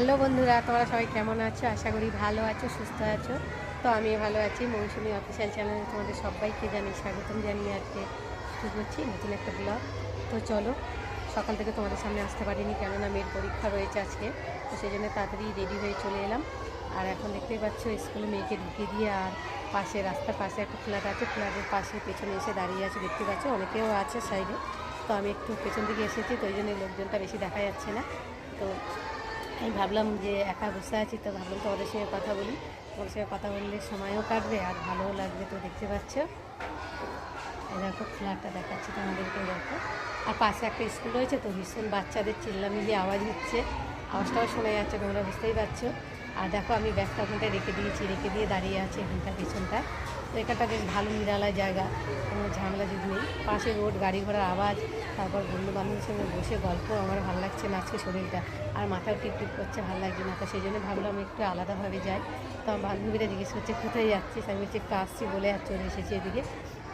Hello বন্ধুরা, তোমরা সবাই কেমন আছো? আশা করি ভালো আছো, সুস্থ আছো। তো আমি ভালো আছি। মৌসুমি অফিসিয়াল চ্যানেলে তোমাদের সবাইকে জানিয়ে স্বাগতম জানিয়ে আজকে শুরু করছি নতুন একটা ব্লগ। তো চলো, সকাল থেকে তোমাদের সামনে আসতে পারিনি, কেননা মেয়ের পরীক্ষা রয়েছে আজকে। তো সেই জন্য তাড়াতাড়ি রেডি হয়ে চলে এলাম। আর এখন দেখতেই পাচ্ছ স্কুলে মেয়েকে ঢুকিয়ে দিয়ে, আর পাশে রাস্তার পাশে একটা ফ্ল্যাট আছে, ফ্ল্যাটের পাশে পেছনে এসে দাঁড়িয়ে আছে, দেখতে পাচ্ছ অনেকেও আছে সাইডে। তো আমি একটু পেছন দিকে এসেছি, তো ওই জন্য লোকজনটা বেশি দেখা যাচ্ছে না। তো আমি ভাবলাম যে একা বসে আছি, তো ভাবলাম তোমাদের সঙ্গে কথা বলি। তোমাদের সঙ্গে কথা বললে সময়ও কাটবে আর ভালোও লাগবে। তো দেখতে পাচ্ছ এই দেখো ফ্ল্যাটটা দেখাচ্ছি তোমাদেরকে, দেখো। আর পাশে একটা স্কুল রয়েছে, তো ভীষণ বাচ্চাদের চিল্লামিল্লি আওয়াজ হচ্ছে, আওয়াজটাও শোনা যাচ্ছে, তোমরা বুঝতেই পারছো। আর দেখো আমি ব্যাগটা ওখানটায় রেখে দিয়েছি, রেখে দিয়ে দাঁড়িয়ে আছি এখানটা পেছনটা। তো এখানটা বেশ ভালো নিরালা জায়গা, কোনো ঝামেলা যদি নেই। পাশে রোড, গাড়ি ঘোড়ার আওয়াজ, তারপর বন্ধু বান্ধবের সঙ্গে বসে গল্প, আমার ভালো লাগছে না আজকে শরীরটা, আর মাথাও টিপ করছে, ভালো লাগছে না। তো সেই জন্য ভাবলাম একটু আলাদাভাবে যাই। তো আমার বান্ধবীরা জিজ্ঞেস করছে কোথায় যাচ্ছিস, আমি বলছি একটু আসছি বলে আর চলে এসেছি এদিকে,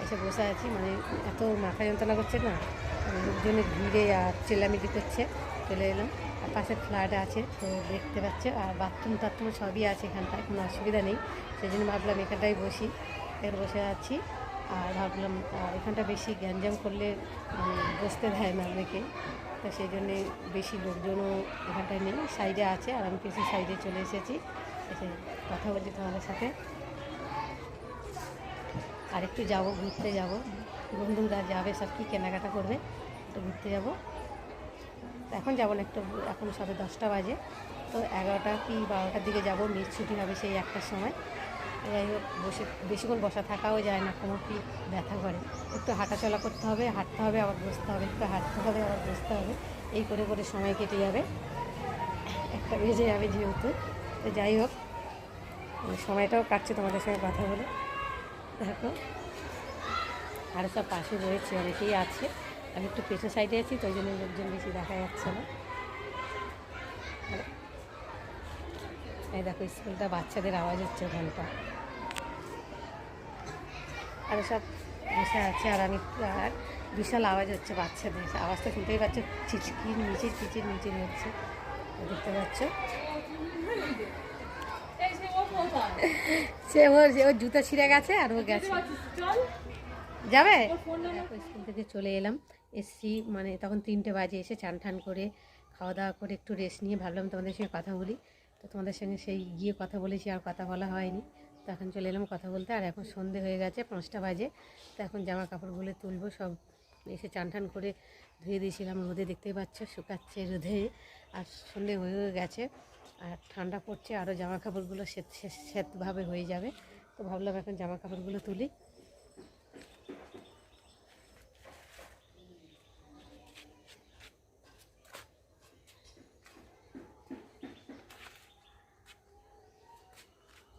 এসে বসে আছি। মানে এত মাথা যন্ত্রণা করছে না, লোকজনের ভিড়ে আর চেল্লামিলি করছে, চলে এলাম। আর পাশে ফ্ল্যাট আছে, তো দেখতে পাচ্ছে, আর বাথরুম টাথরুম সবই আছে এখানটায়, কোনো অসুবিধা নেই। সেই জন্য ভাবলাম এখানটায় বসি, এর বসে আছি। আর ভাবলাম আর এখানটা বেশি গ্যাঞ্জাম করলে বসতে দেয় না অনেকে, তো সেই জন্যে বেশি লোকজনও এখানটায় নেই, সাইডে আছে। আর আমি কিছু সাইডে চলে এসেছি, এসে কথা বলছি তোমাদের সাথে। আর একটু যাবো, ঘুরতে যাব, বন্ধুরা যাবে, সব কী কেনাকাটা করবে, একটু ঘুরতে যাব। এখন যাবো না, একটু, এখন সবে 10টা বাজে, তো 11টা কি 12টার দিকে যাব। মেয়ের ছুটি হবে সেই 1টার সময়। যাই হোক, বসে বেশিক্ষণ বসা থাকাও যায় না, কোমর পিঠ ব্যথা করে। একটু হাঁটাচলা করতে হবে, হাঁটতে হবে আবার বসতে হবে, একটু হাঁটতে হবে আবার বসতে হবে, এই করে করে সময় কেটে যাবে, একটা বেজে যাবে যেহেতু। তো যাই হোক, সময়টাও কাটছে তোমাদের সঙ্গে কথা বলে। দেখো আরও সব পাশে রয়েছে, অনেকেই আছে। আমি একটু পেছন সাইডে আছি, তো ওই জন্য লোকজন বেশি দেখা যাচ্ছে না। এই দেখো স্কুলটা, বাচ্চাদের আওয়াজ হচ্ছে ওখানটা, আরও সব বসে আছে। আর আমি, আর বিশাল আওয়াজ হচ্ছে বাচ্চাদের, আওয়াজটা শুনতেই পাচ্ছ, চিচকির নিচে চিচির নিচে হচ্ছে, দেখতে পাচ্ছ। ওর জুতো ছিঁড়ে গেছে আর ও গেছে, যাবে। স্কুল থেকে চলে এলাম, এসছি মানে তখন 3টে বাজে, এসে চান ঠান করে খাওয়া দাওয়া করে একটু রেস্ট নিয়ে ভাবলাম তোমাদের সঙ্গে কথা বলি। তো তোমাদের সঙ্গে সেই গিয়ে কথা বলেছি, আর কথা বলা হয়নি। তো এখন চলে এলাম কথা বলতে। আর এখন সন্ধে হয়ে গেছে, 5টা বাজে। তো এখন জামা কাপড়গুলো তুলবো সব, এসে চান ঠান করে ধুয়ে দিয়েছিলাম রোদে, দেখতেই পাচ্ছ শুকাচ্ছে রোদে। আর সন্ধে হয়ে গেছে, আর ঠান্ডা পড়ছে, আরও জামা কাপড়গুলো সেতভাবে হয়ে যাবে। তো ভাবলাম এখন জামা কাপড়গুলো তুলি।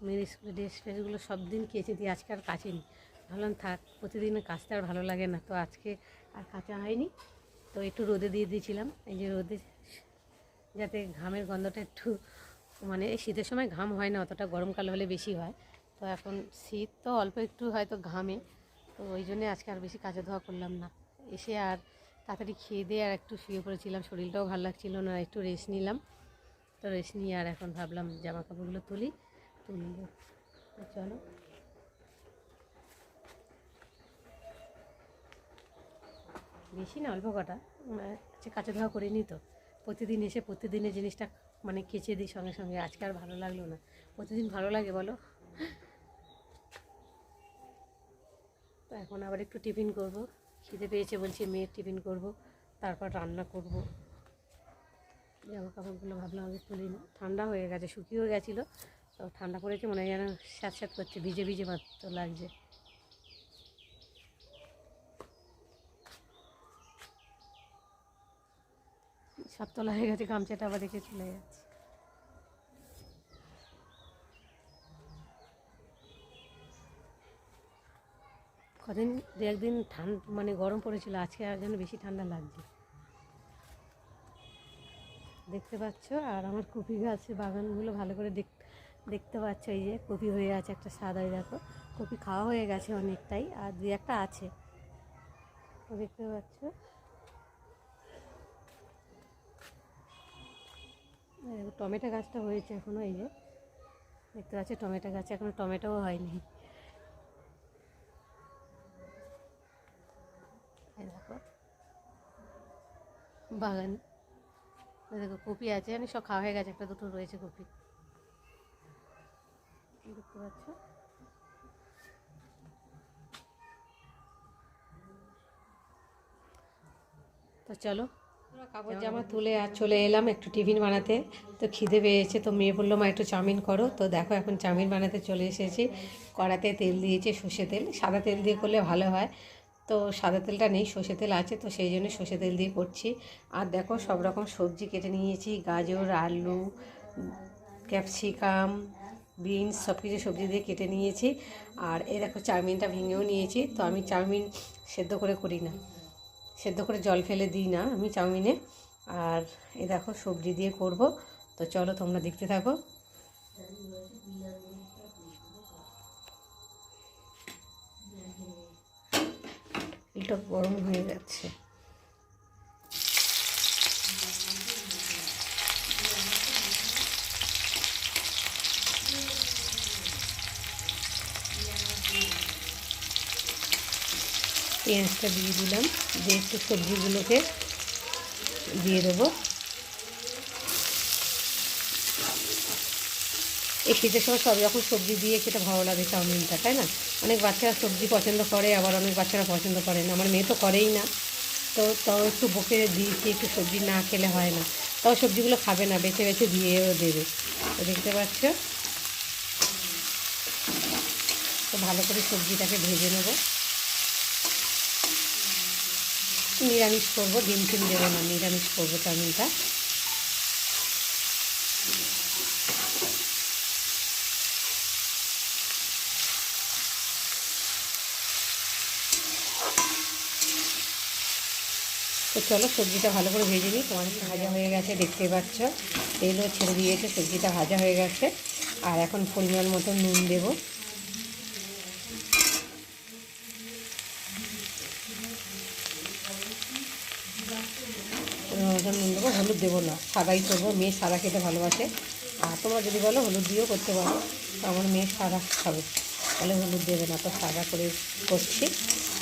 মেয়ের স্কুলের ড্রেস ফ্রেসগুলো সব দিন কেচে দিই, আজকে আর কাচেনি। ভাবলাম থাক, প্রতিদিন কাচতে আর ভালো লাগে না, তো আজকে আর কাচা হয়নি। তো একটু রোদে দিয়ে দিয়েছিলাম, এই যে রোদে, যাতে ঘামের গন্ধটা একটু, মানে এই শীতের সময় ঘাম হয় না অতটা, গরমকাল হলে বেশি হয়। তো এখন শীত তো অল্প একটু হয়তো ঘামে, তো ওই জন্যে আজকে আর বেশি কাচা ধোয়া করলাম না। এসে আর তাড়াতাড়ি খেয়ে দিয়ে আর একটু শুয়ে পড়েছিলাম, শরীরটাও ভালো লাগছিল না, একটু রেস্ট নিলাম। তো রেস্ট নিয়ে আর এখন ভাবলাম জামা কাপড়গুলো তুলব। তো চলো, বেশি না, অল্প কটা আজকে কাচা ধোয়া করে নিই। তো প্রতিদিন এসে প্রতিদিনের জিনিসটা মানে কেচে দিই সঙ্গে সঙ্গে, আজকে আর ভালো লাগলো না। প্রতিদিন ভালো লাগে বলো? তো এখন আবার একটু টিফিন করব, খিদে পেয়েছে বলছি, মেয়ের টিফিন করব, তারপর রান্না করব। জামা কাপড়গুলো ভাবলাম আগে তুলে নিই, ঠান্ডা হয়ে গেছে, শুকিয়েও গেছিলো, তো ঠান্ডা পড়েছে, মনে হয় যেন স্যাঁত স্যাঁত করছে, ভিজে ভিজে মাত্র লাগছে। সাততলা হয়ে গেছে, গামছাটা আবার রেখে চলে যাচ্ছে। কদিন দু একদিন মানে গরম পড়েছিল, আজকে আর যেন বেশি ঠান্ডা লাগছে, দেখতে পাচ্ছ। আর আমার কপি গাছের বাগানগুলো ভালো করে দেখতে পাচ্ছ, এই যে কপি হয়ে আছে একটা সাদাই, দেখো কপি খাওয়া হয়ে গেছে অনেকটাই, আর দু একটা আছে, দেখতে পাচ্ছ। টমেটো গাছটা হয়েছে এখনও, এই যে দেখতে পাচ্ছি টমেটো গাছে এখনো টমেটোও হয়নি। এই দেখো বাগান, দেখো কপি আছে, মানে সব খাওয়া হয়ে গেছে, একটা দুটো রয়েছে কপি দেখতে পাচ্ছ। তো চলো কাপড় জামা তুলে আর চলে এলাম একটু টিফিন বানাতে। তো খিদে পেয়েছে, তো মেয়ে বললো মা একটু চাউমিন করো। তো দেখো এখন চাউমিন বানাতে চলে এসেছি। কড়াতে তেল দিয়েছে, সর্ষে তেল, সাদা তেল দিয়ে করলে ভালো হয়। তো সাদা তেলটা নেই, সর্ষে তেল আছে, তো সেই জন্য সর্ষে তেল দিয়ে করছি। আর দেখো সব রকম সবজি কেটে নিয়েছি, গাজর, আলু, ক্যাপসিকাম, বিনস সব কিছু সবজি দিয়ে কেটে নিয়েছি। আর এই দেখো চাউমিনটা ভেঙেও নিয়েছি। তো আমি চাউমিন সেদ্ধ করে করি না, সেদ্ধ করে জল ফেলে দিই না আমি চাউমিনে। আর এই দেখো সবজি দিয়ে করব। তো চলো তোমরা দেখতে থাকো। এটা গরম হয়ে যাচ্ছে। পেঁয়াজটা দিয়ে দিলাম, দিয়ে একটু সবজিগুলোকে দিয়ে দেবো। এই শীতের সময় সব রকম সবজি দিয়ে খেতে ভালো লাগে চাউমিনটা, তাই না? অনেক বাচ্চারা সবজি পছন্দ করে, আবার অনেক বাচ্চারা পছন্দ করে না। আমার মেয়ে তো করেই না, তো তাও একটু বকে দিয়েছি, একটু সবজি না খেলে হয় না। তাও সবজিগুলো খাবে না, বেছে বেছে দিয়েও দেবে। তো দেখতে পাচ্ছ, তো ভালো করে সবজিটাকে ভেজে নেবো। নিরামিষ করবো, ডিম টিম দেবো না, নিরামিষ করবো চাউমিনটা। তো চলো সবজিটা ভালো করে ভেজে নিই। তোমার ভাজা হয়ে গেছে দেখতে পাচ্ছ, তেলও ছেড়ে দিয়েছে, সবজিটা ভাজা হয়ে গেছে। আর এখন পরিমাণ মতো নুন দেবো। নুন দেবো, হলুদ দেবো না, সাদাই করবো, মেয়ে সাদা খেতে ভালোবাসে। আর তোমরা যদি বলো হলুদ দিয়েও করতে পারো, তো আমার মেয়ে সাদা খাবে, তাহলে হলুদ দেবে না, তো সাদা করে করছি।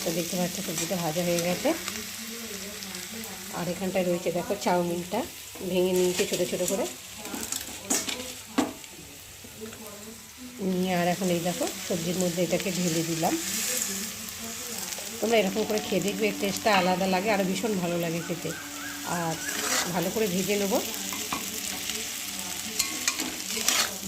তো দেখতে পাচ্ছ সবজিটা ভাজা হয়ে গেছে। আর এখানটায় রয়েছে দেখো চাউমিনটা ভেঙে নিয়েছি ছোটো ছোটো করে নিয়ে। আর এখন এই দেখো সবজির মধ্যে এটাকে ঢেলে দিলাম। তোমরা এরকম করে খেয়ে দেখবে, টেস্টটা আলাদা লাগে, আরও ভীষণ ভালো লাগে খেতে। আর ভালো করে ভেজে নেব।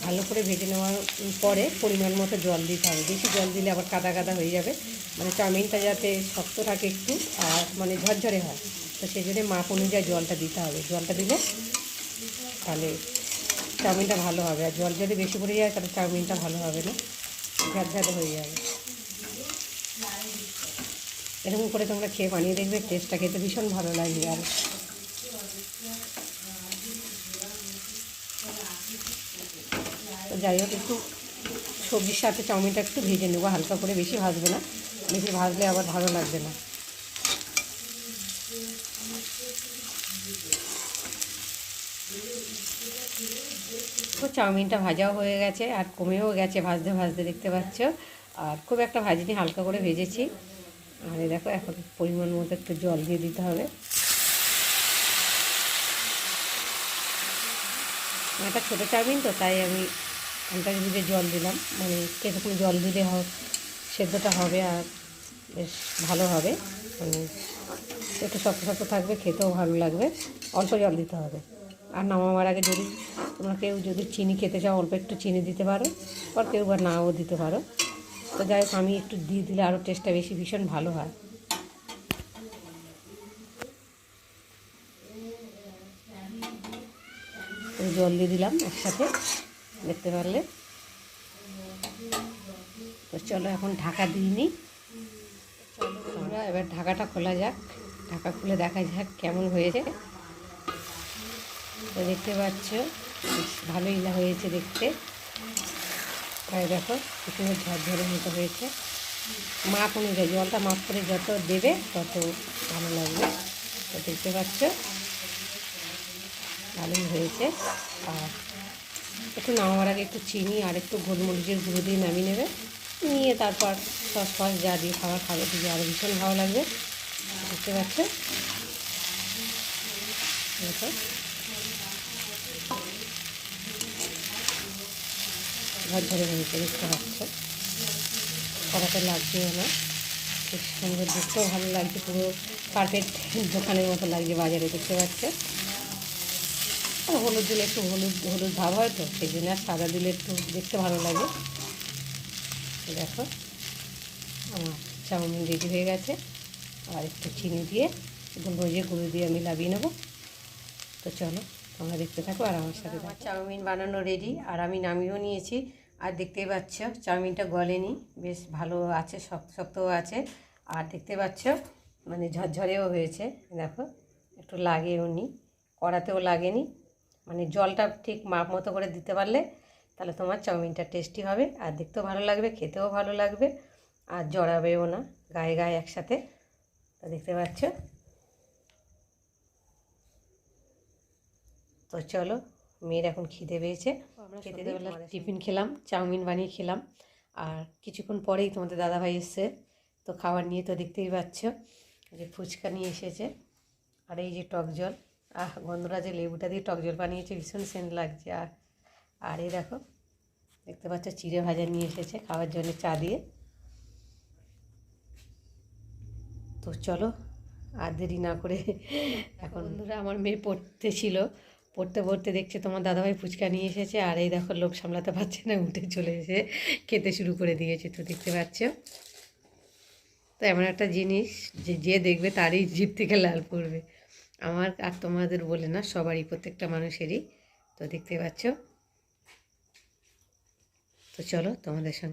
ভালো করে ভেজে নেওয়ার পরে পরিমাণ মতো জল দিতে হবে। বেশি জল দিলে আবার কাদা কাদা হয়ে যাবে, মানে চাউমিনটা যাতে শক্ত থাকে একটু আর মানে ঝরঝরে হয়। তো সেই জন্য মাপ অনুযায়ী জলটা দিতে হবে। জলটা দিলে তাহলে চাউমিনটা ভালো হবে। আর জল যদি বেশি পড়ে যায় তাহলে চাউমিনটা ভালো হবে না, ঝরঝরে হয়ে যাবে। এরকম করে তোমরা খেয়ে বানিয়ে দেখবে, টেস্টটা খেতে ভীষণ ভালো লাগে। আর তো যাই হোক, একটু সবজির সাথে চাউমিনটা একটু ভেজে নেবো হালকা করে, বেশি ভাজবে না, বেশি ভাজলে আবার ভালো লাগবে না। তো চাউমিনটা ভাজাও হয়ে গেছে আর কমেও গেছে ভাজতে ভাজতে, দেখতে পাচ্ছ। আর খুব একটা ভাজিনি, হালকা করে ভেজেছি। আর এই দেখো এখন পরিমাণ মতো একটু জল দিয়ে দিতে হবে। এটা ছোটো চাউমিন তো, তাই আমি 1 লিটার জল দিলাম, মানে কীরকম জল দিলে সেদ্ধটা হবে আর বেশ ভালো হবে, মানে একটু শক্ত শক্ত থাকবে, খেতেও ভালো লাগবে। অল্প জল দিতে হবে। আর নামাবার আগে যদি তোমরা কেউ যদি চিনি খেতে চাও, অল্প একটু চিনি দিতে পারো, আর কেউ বা নাও দিতে পারো। তো যাই হোক, আমি একটু দিয়ে দিলে আরও টেস্টটা বেশি ভীষণ ভালো হয়। জল দিয়ে দিলাম একসাথে, দেখতে পারলে। তো চলো এখন ঢাকা দিয়ে নিই। চলো এবার ঢাকাটা খোলা যাক, ঢাকা খুলে দেখা যাক কেমন হয়েছে। তো দেখতে পাচ্ছ বেশ ভালোই হয়েছে দেখতে। তাই দেখো একটু ঝরঝরে মতো হয়েছে। মাপ অনুযায়ী জলটা মাপ করে যত দেবে তত ভালো লাগবে। তো দেখতে পাচ্ছ ভালোই হয়েছে। আর একটু নামাবার আগে একটু চিনি আর একটু গোলমরিচের গুঁড়ো দিয়ে নামিয়ে নেবে, নিয়ে তারপর সস ফস যা দিয়ে খাবার খাবে, দিয়ে আরও ভীষণ ভালো লাগবে। দেখতে পাচ্ছ ঝরঝরে হয়েছে, দেখতে পাচ্ছ কড়াটা লাগছেও না, খুব সুন্দর, দেখতেও ভালো লাগছে, পুরো পারফেক্ট দোকানের মতো লাগছে বাজারে, দেখতে পাচ্ছ। আর হলুদ দিলে একটু হলুদ হলুদ ভাব হয়, তো সেই জন্য আর সাদা দিলে একটু দেখতে ভালো লাগে। দেখো আমার চাউমিন রেডি হয়ে গেছে, আর একটু চিনি দিয়ে গোলমরিচের গুঁড়ো দিয়ে আমি লাভিয়ে নেবো। তো চলো তোমরা দেখতে থাকো আর আমার সাথে। আমার চাউমিন বানানো রেডি, আর আমি নামিয়েও নিয়েছি। আর দেখতেই পাচ্ছ চাউমিনটা গলেনি, বেশ ভালো আছে, শক্ত শক্তও আছে। আর দেখতে পাচ্ছ মানে ঝরঝরেও হয়েছে, দেখো একটু লাগেও নি, কড়াতেও লাগেনি। মানে জলটা ঠিক মাপ মতো করে দিতে পারলে তাহলে তোমার চাউমিনটা টেস্টি হবে, আর দেখতেও ভালো লাগবে, খেতেও ভালো লাগবে, আর জড়াবেও না গায়ে গায়ে একসাথে। তো দেখতে পাচ্ছ। তো চলো, মেয়ের এখন খিদে পেয়েছে, খেতে দেবেলা টিফিন খেলাম, চাউমিন বানিয়ে খেলাম। আর কিছুক্ষণ পরেই তোমাদের দাদাভাই এসছে, তো খাবার নিয়ে তো দেখতেই পাচ্ছ যে ফুচকা নিয়ে এসেছে, আর এই যে টক জল, গন্ধরাজ লেবুটা দিয়ে টক জল বানিয়েছে, ভীষণ সেন্ট লাগছে। আর এই দেখো দেখতে পাচ্ছ চিড়ে ভাজা নিয়ে এসেছে খাওয়ার জন্য চা দিয়ে। তো চলো আর দেরি না করে এখন বন্ধুরা, আমার মেয়ে পড়তে ছিল, পড়তে পড়তে দেখছে তোমার দাদাভাই ফুচকা নিয়ে এসেছে, আর এই দেখো লোভ সামলাতে পারছে না, উঠে চলে এসে খেতে শুরু করে দিয়েছে। তো দেখতে পাচ্ছ, তো এমন একটা জিনিস যে যে দেখবে তারই জিভ থেকে লাল পড়বে, আমার আর তোমাদের বলে না, সবারই, প্রত্যেকটা মানুষেরই। তো দেখতে পাচ্ছ। তো চলো তোমাদের সঙ্গে